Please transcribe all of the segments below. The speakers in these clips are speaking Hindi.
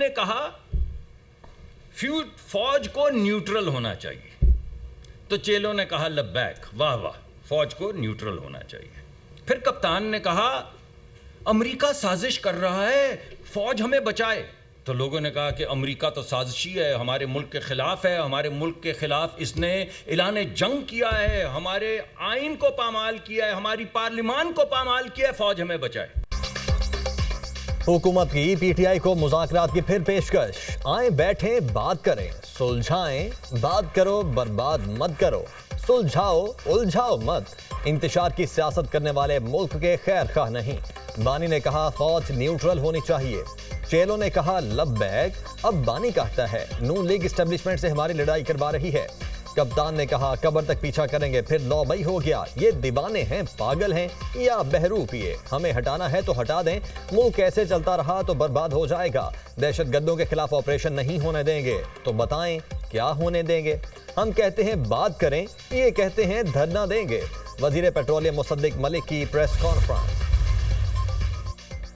ने कहा फौज को न्यूट्रल होना चाहिए, तो चेलों ने कहा लब्बैक, वाह वाह, फौज को न्यूट्रल होना चाहिए। फिर कप्तान ने कहा अमेरिका साजिश कर रहा है, फौज हमें बचाए, तो लोगों ने कहा कि अमेरिका तो साजिशी है, हमारे मुल्क के खिलाफ है, हमारे मुल्क के खिलाफ इसने ऐलान जंग किया है, हमारे आइन को पामाल किया है, हमारी पार्लिमान को पामाल किया है, फौज हमें बचाए। हुकूमत की पीटीआई को मुज़ाकरात की फिर पेशकश, आए बैठे बात करें, सुलझाएं, बात करो बर्बाद मत करो, सुलझाओ उलझाओ मत। इंतशार की सियासत करने वाले मुल्क के खैर खां नहीं। बानी ने कहा फौज न्यूट्रल होनी चाहिए, चेलों ने कहा लब्बैक, अब बानी कहता है नून लीग एस्टेब्लिशमेंट से हमारी लड़ाई करवा रही है। कप्तान ने कहा कब्र तक पीछा करेंगे, फिर 9 मई हो गया, ये दीवाने हैं, पागल हैं या बहरूप ये, हमें हटाना है तो हटा दें, मुल्क ऐसे चलता रहा तो बर्बाद हो जाएगा। दहशतगर्दों के खिलाफ ऑपरेशन नहीं होने देंगे, तो बताएं क्या होने देंगे। हम कहते हैं बात करें, ये कहते हैं धरना देंगे। वजीर पेट्रोलियम मुसद्दिक मलिक की प्रेस कॉन्फ्रेंस।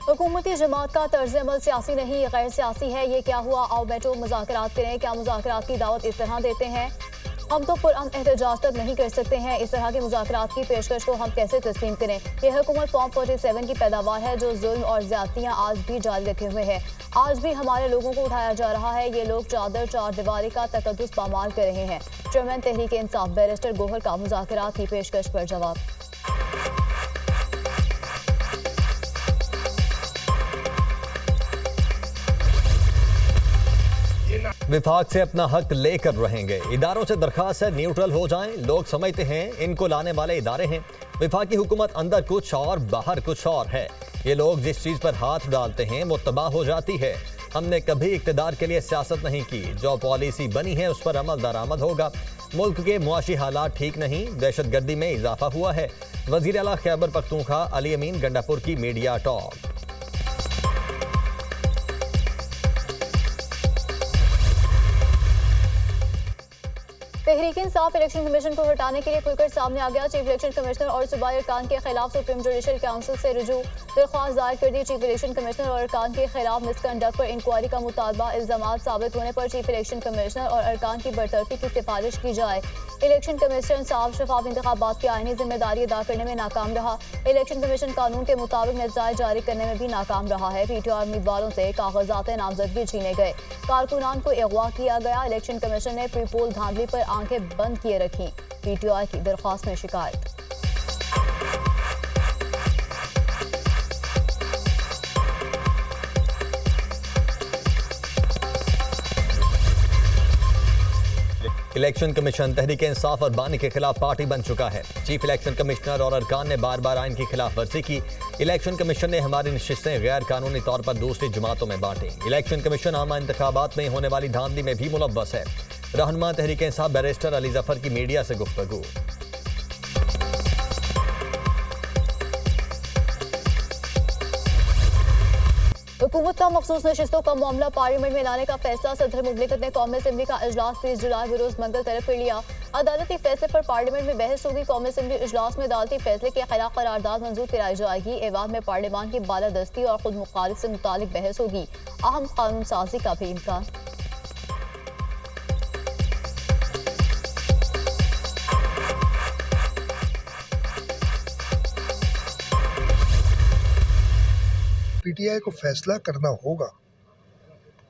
हुकूमती जमात का तर्ज अमल सियासी नहीं, गैर सियासी है। ये क्या हुआ, आओ बैठो मुज़ाकरात करें। क्या मुज़ाकरात की दावत इस तरह देते हैं? हम तो पुरअमन एहतजाज तक नहीं कर सकते हैं, इस तरह के मुज़ाकरात की पेशकश को हम कैसे तस्लीम करें? यह हुकूमत फॉर्म 47 की पैदावार है, जो जुल्म और ज़्यादतियाँ आज भी जारी रखे हुए हैं। आज भी हमारे लोगों को उठाया जा रहा है। ये लोग चादर चार दीवारी का तकद्दुस पामाल कर रहे हैं। चेयरमैन तहरीक इंसाफ बैरिस्टर गोहर का मुज़ाकरात की पेशकश पर जवाब। विफाक से अपना हक लेकर रहेंगे, इदारों से दरखास्त है न्यूट्रल हो जाएं। लोग समझते हैं इनको लाने वाले इदारे हैं। विफाकी हुकूमत अंदर कुछ और बाहर कुछ और है। ये लोग जिस चीज़ पर हाथ डालते हैं वो तबाह हो जाती है। हमने कभी इक़्तिदार के लिए सियासत नहीं की, जो पॉलिसी बनी है उस पर अमल दरामद होगा। मुल्क के मुआशी हालात ठीक नहीं, दहशतगर्दी में इजाफा हुआ है। वज़ीर आला खैबर पख्तूनख्वा अली अमीन गंडापुर की media talk. Tehreek Insaf election commission को हटाने के लिए खुलकर सामने आ गया। चीफ इलेक्शन कमिश्नर और सूबाई अरकान के खिलाफ सुप्रीम जुडिशल काउंसिल से रुजू दरख्वास्त दायर कर दी। चीफ इलेक्शन कमिश्नर और अरकान के खिलाफ मिसकंडक्ट पर इंक्वायरी का मुतालबा, इल्जामात साबित होने पर चीफ इलेक्शन कमिश्नर और अरकान की बरतरफी की सिफारिश की जाए। इलेक्शन कमीशन साफ शफाफ इंतखाबात की आईनी जिम्मेदारी अदा करने में नाकाम रहा। इलेक्शन कमीशन कानून के मुताबिक नतीजा जारी करने में भी नाकाम रहा है। पीटीआई उम्मीदवारों से कागजात नामजदगी छीने गए, कारकुनान को अगवा किया गया। इलेक्शन कमीशन ने प्री पोल धांधली पर आंखें बंद किए रखी। पीटीआई की दरख्वास्त में शिकायत। इलेक्शन कमीशन तहरीक इंसाफ और बानी के खिलाफ पार्टी बन चुका है। चीफ इलेक्शन कमिश्नर और अरकान ने बार बार आइन की खिलाफ वर्जी की। इलेक्शन कमीशन ने हमारी नशिस्तें गैर कानूनी तौर पर दूसरी जमातों में बांटी। इलेक्शन कमीशन आम इंतखाबात में होने वाली धांधली में भी मुलव्वस है। रहनुमा तहरीक इंसाफ बैरिस्टर अली जफर की मीडिया से गुफ्तगू। हुकूमत का मखसूस नशिस्तों का मामला पार्लियामेंट में लाने का फैसला। सदर मुमलिकत ने कौमी असम्बली का इजलास 30 जुलाई बरोज मंगल तलब कर लिया। अदालती फैसले पर पार्लियामेंट में बहस होगी। कौमी असम्बली इजलास में अदालती फैसले के खिलाफ करारदाद मंजूर कराई जाएगी। एवाम में पार्लियामान की बालादस्ती और खुद मुखालिफ से मुतालिक बहस होगी। अहम कानून साजी का भी इम्कान। पीटीआई को फैसला करना होगा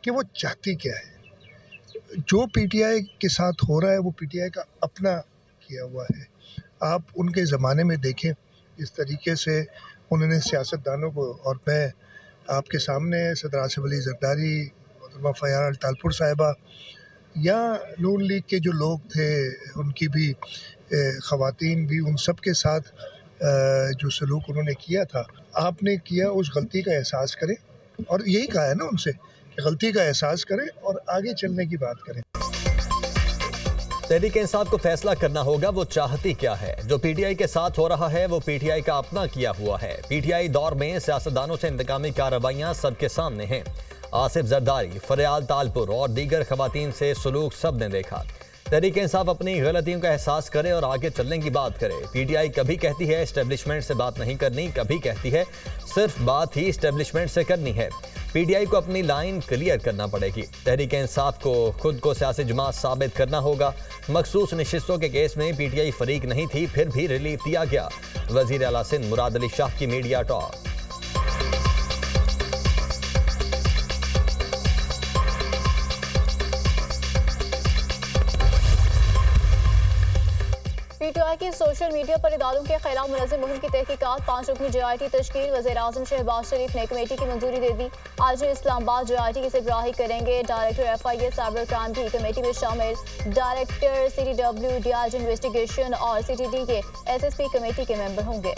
कि वो चाहती क्या है। जो पीटीआई के साथ हो रहा है वो पीटीआई का अपना किया हुआ है। आप उनके ज़माने में देखें इस तरीके से उन्होंने सियासतदानों को, और मैं आपके सामने सदर आसिफ अली जरदारी, मोहतरमा फ़याज़ तालपुर साहिबा या नून लीग के जो लोग थे उनकी भी ख़वातीन भी, उन सब के साथ जो सलूक उन्होंने किया था, आपने किया, उस गलती का एहसास करें। और यही कहा है ना उनसे कि गलती का एहसास करें और आगे चलने की बात करें। तहरीक इंसाफ को फैसला करना होगा वो चाहती क्या है। जो पीटीआई के साथ हो रहा है वो पीटीआई का अपना किया हुआ है। पीटीआई दौर में सियासतदानों से इंतकामी कार्रवाइयां सबके सामने हैं। आसिफ जरदारी, फरियाल तालपुर और दीगर खवातीन से सलूक सब ने देखा। तहरीक इंसाफ अपनी गलतियों का एहसास करे और आगे चलने की बात करे। पीटीआई कभी कहती है एस्टेब्लिशमेंट से बात नहीं करनी, कभी कहती है सिर्फ बात ही एस्टेब्लिशमेंट से करनी है। पीटीआई को अपनी लाइन क्लियर करना पड़ेगी। तहरीक इंसाफ को खुद को सियासी जमात साबित करना होगा। मखसूस नशिस्तों के केस में पीटीआई फरीक नहीं थी, फिर भी रिलीफ दिया गया। वजीर आला सिंध मुराद अली शाह की मीडिया टॉक। पीटीआई की सोशल मीडिया पर इदारों के खिलाफ मुनज़्ज़म मुहिम की तहकीकात। 5 रुकनी JIT तश्कील। वज़ीर-ए-आज़म शहबाज शरीफ ने कमेटी की मंजूरी दे दी। आज इस्लामाबाद JIT की सरबराही करेंगे। डायरेक्टर FIA साइबर क्राइम भी कमेटी में शामिल। डायरेक्टर CTW DIG इन्वेस्टिगेशन और CTD के SSP कमेटी के मेंबर होंगे।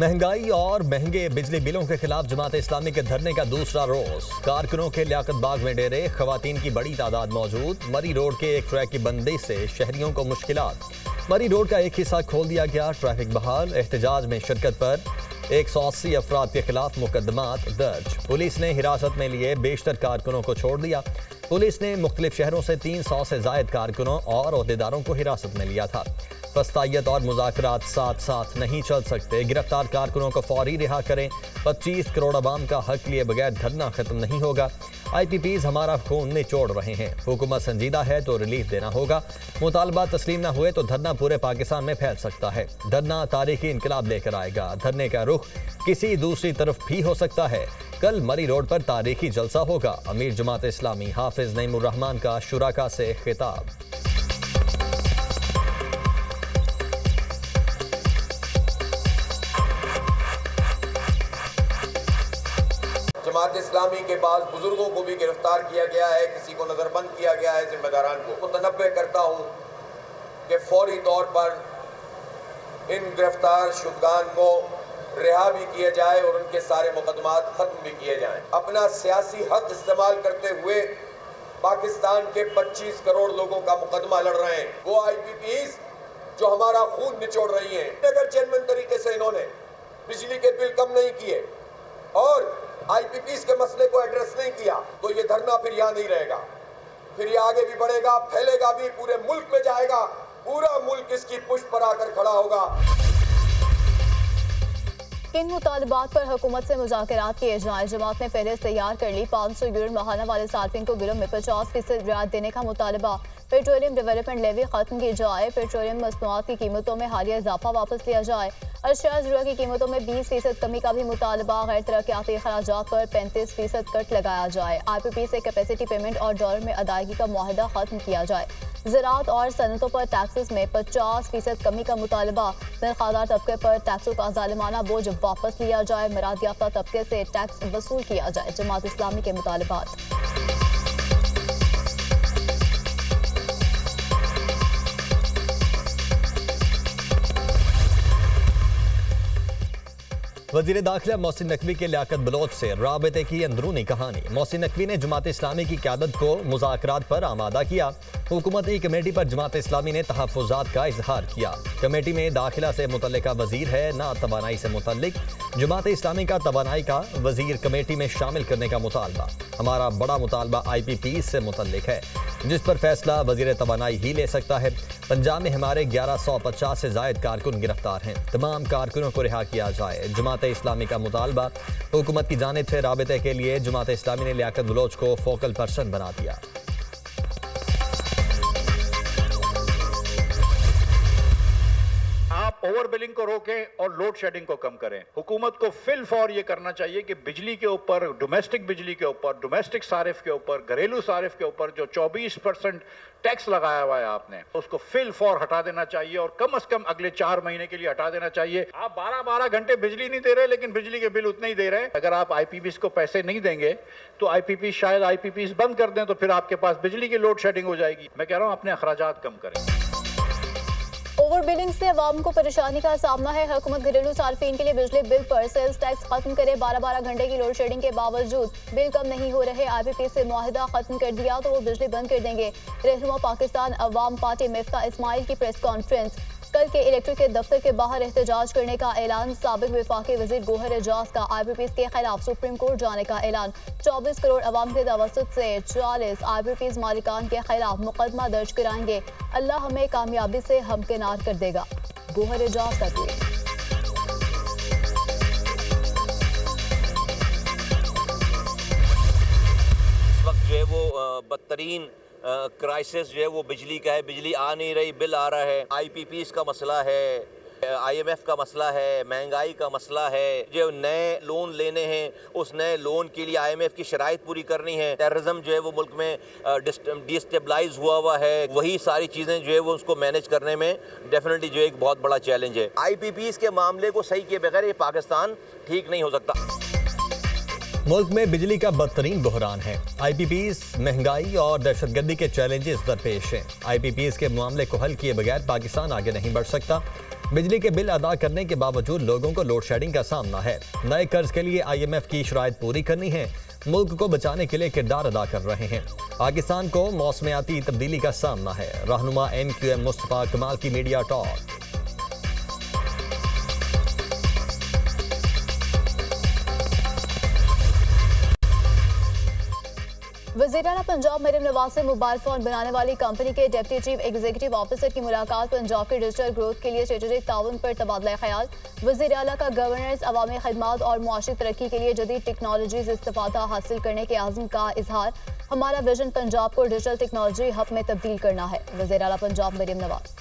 महंगाई और महंगे बिजली बिलों के खिलाफ जमात इस्लामी के धरने का दूसरा रोज। कारकुनों के लियाकत बाग में डेरे, खवातीन की बड़ी तादाद मौजूद। मरी रोड के एक ट्रैक की बंदी से शहरियों को मुश्किलात। मरी रोड का एक हिस्सा खोल दिया गया, ट्रैफिक बहाल। एहतजाज में शिरकत पर 180 अफराद के खिलाफ मुकदमात दर्ज। पुलिस ने हिरासत में लिए बेशतर कारकुनों को छोड़ दिया। पुलिस ने मुख्तलिफ शहरों से 300 से जायद कारकुनों और ओहदेदारों को हिरासत में लिया था। फस्तायत और मुज़ाकरात साथ साथ नहीं चल सकते। गिरफ्तार कारकुनों को फौरी रिहा करें। 25 करोड़ अवाम का हक लिए बगैर धरना खत्म नहीं होगा। IPPs हमारा खून निचोड़ रहे हैं। हुकूमत संजीदा है तो रिलीफ देना होगा। मुतालबा तस्लीम न हुए तो धरना पूरे पाकिस्तान में फैल सकता है। धरना तारीखी इनकलाब लेकर आएगा। धरने का रुख किसी दूसरी तरफ भी हो सकता है। कल मरी रोड पर तारीखी जलसा होगा। अमीर जमात इस्लामी हाफिज नईमुर रहमान का शुराका से खिताब। जमात इस्लामी के बाद बुजुर्गों को भी गिरफ्तार किया गया है, किसी को नज़रबंद किया गया है। जिम्मेदारान को मुतनब्बे करता हूँ कि फौरी तौर पर इन गिरफ्तार शुदगान को रिहा भी किया जाए और उनके सारे मुकदमात ख़त्म भी किए जाएं। अपना सियासी हक इस्तेमाल करते हुए पाकिस्तान के 25 करोड़ लोगों का मुकदमा लड़ रहे हैं। वो IPPs जो हमारा खून निचोड़ रही हैं, अगर जेन्युइन तरीके से इन्होंने बिजली के बिल कम नहीं किए और IPPs के मसले को एड्रेस नहीं किया तो ये धरना फिर यहाँ नहीं रहेगा, फिर ये आगे भी बढ़ेगा, फैलेगा भी, पूरे मुल्क में जाएगा। पूरा मुल्क इसकी पुष्ट पर आकर खड़ा होगा। किन मुतालबात पर हुकूमत से मुज़ाकरात किए जाएं? जमात ने फहरिस्त तैयार कर ली। 500 यूनिट माहाना वाले सार्फिन को बिलों में 50% रियायत देने का मुतालबा। पेट्रोलियम डेवलपमेंट लेवी खत्म की जाए। पेट्रोलियम मसनूआत की कीमतों में हालिया इजाफा वापस लिया जाए। अशिया ज़रूरत की कीमतों में 20% कमी का भी मुतालबा। गैर तरक्याती अखराजात पर 35% कट लगाया जाए। IPP से कैपेसिटी पेमेंट और डॉलर में अदायगी का मुआहदा खत्म किया जाए। ज़राअत और सनतों पर टैक्सेस में 50% कमी का मुतालबा। तनख्वाहदार तबके पर टैक्सों का ज़ालिमाना बोझ वापस लिया जाए। मराद याफ्ता तबके से टैक्स वसूल किया जाए। जमात इस्लामी के मुतालबात। वज़ीर दाखिला मोहसिन नकवी के लियाकत बलोच से राबते की अंदरूनी कहानी। मोहसिन नकवी ने जमात इस्लामी की क़यादत को मुज़ाकरात पर आमादा किया। हुकूमती कमेटी पर जमात इस्लामी ने तहफ़्फ़ुज़ात का इजहार किया। कमेटी में दाखिला से मुतल्लिका वज़ीर है, ना तवानाई से मुतल्लिक। जमात इस्लामी का तवानाई का वज़ीर कमेटी में शामिल करने का मुतालबा। हमारा बड़ा मुतालबा IPPs से मुतल्लिक है, जिस पर फैसला वज़ीर तवानाई ही ले सकता है। पंजाब में हमारे 1150 से जायद कारकुन गिरफ्तार हैं। तमाम कारकुनों को रिहा किया जाए। जमात इस्लामी का मुतालबा। हुकूमत की जानिब से राबते के लिए जमात इस्लामी ने लियाकत बलोच को फोकल पर्सन बना दिया। आप ओवर बिलिंग को रोकें और लोड शेडिंग को कम करें। हुकूमत को फिल फॉर ये करना चाहिए कि बिजली के ऊपर, डोमेस्टिक बिजली के ऊपर, डोमेस्टिक सारिफ के ऊपर, घरेलू सारिफ के ऊपर जो 24% टैक्स लगाया हुआ है आपने, उसको फिल फॉर हटा देना चाहिए और कम से कम अगले 4 महीने के लिए हटा देना चाहिए। आप 12-12 घंटे बिजली नहीं दे रहे, लेकिन बिजली के बिल उतने ही दे रहे हैं। अगर आप IPPs को पैसे नहीं देंगे तो IPPs शायद IPPs बंद कर दें, तो फिर आपके पास बिजली की लोड शेडिंग हो जाएगी। मैं कह रहा हूँ अपने अखराजात कम करें। ओवर बिलिंग से अवाम को परेशानी का सामना है। हुकूमत घरेलू सार्फिन के लिए बिजली बिल पर सेल्स टैक्स खत्म करे। 12-12 घंटे की लोड शेडिंग के बावजूद बिल कम नहीं हो रहे। IPP से मुआहदा खत्म कर दिया तो वो बिजली बंद कर देंगे। रहनुमा पाकिस्तान अवाम पार्टी मिफ्ता इस्माइल की प्रेस कॉन्फ्रेंस। कल के इलेक्ट्रिक के दफ्तर के बाहर एहतजाज करने का ऐलान। साबिक वफाकी वजीर गोहर एजाज का IPPs के खिलाफ सुप्रीम कोर्ट जाने का ऐलान। 24 करोड़ अवाम के तवसत से 40 IPPs मालिकान के खिलाफ मुकदमा दर्ज कराएंगे। अल्लाह हमें कामयाबी से हमकिनार कर देगा। गोहर एजाज का ट्वीट। इस वक्त जो है वो बदतरीन क्राइसिस जो है वो बिजली का है। बिजली आ नहीं रही, बिल आ रहा है। IPPs का मसला है, IMF का मसला है, महंगाई का मसला है। जो नए लोन लेने हैं उस नए लोन के लिए IMF की शराइत पूरी करनी है। टेररिज्म जो है वो मुल्क में डिस्टेबलाइज हुआ है। वही सारी चीज़ें जो है वो उसको मैनेज करने में डेफिनेटली जो एक बहुत बड़ा चैलेंज है। IPPs के मामले को सही किए बगैर ये पाकिस्तान ठीक नहीं हो सकता। मुल्क में बिजली का बदतरीन बहरान है। IPPs, महंगाई और दहशतगर्दी के चैलेंजेस दरपेश हैं। IPPs के मामले को हल किए बगैर पाकिस्तान आगे नहीं बढ़ सकता। बिजली के बिल अदा करने के बावजूद लोगों को लोड शेडिंग का सामना है। नए कर्ज के लिए IMF की शराइत पूरी करनी है। मुल्क को बचाने के लिए किरदार अदा कर रहे हैं। पाकिस्तान को मौसमियाती तब्दीली का सामना है। रहनुमा MQM मुस्तफा कमाल की मीडिया टॉक। वज़ीर आला पंजाब मरीम नवाज से मोबाइल फोन बनाने वाली कंपनी के डिप्टी चीफ एग्जीक्यूटिव ऑफिसर की मुलाकात। पंजाब के डिजिटल ग्रोथ के लिए स्ट्रेटेजिक ताउन पर तबादला ख्याल। वज़ीर आला का गवर्नेंस, अवामी खदमात और मुआशी तरक्की के लिए जदीद टेक्नोलॉजीज इस्तेफादा हासिल करने के आज़म का इजहार। हमारा विजन पंजाब को डिजिटल टेक्नोलॉजी हब में तब्दील करना है। वज़ीर आला पंजाब मरीम नवाज।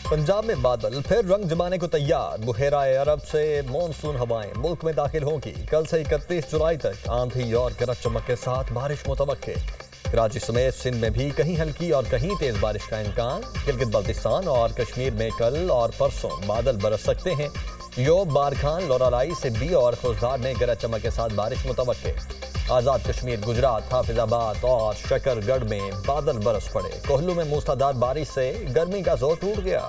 पंजाब में बादल फिर रंग जमाने को तैयार। बुहेराए अरब से मॉनसून हवाएं मुल्क में दाखिल होंगी। कल से 31 जुलाई तक आंधी और गरज चमक के साथ बारिश मुतवक्के। कराची समेत सिंध में भी कहीं हल्की और कहीं तेज बारिश का इम्कान। गिलगित बल्तिस्तान और कश्मीर में कल और परसों बादल बरस सकते हैं। योब, बारखान, लोरालाई, सिब्बी और खुजदार में गरज चमक के साथ बारिश मुतवक्के। आज़ाद कश्मीर, गुजरात, हाफिजाबाद और शकरगढ़ में बादल बरस पड़े। कोहलू में मूसलाधार बारिश से गर्मी का जोर टूट गया।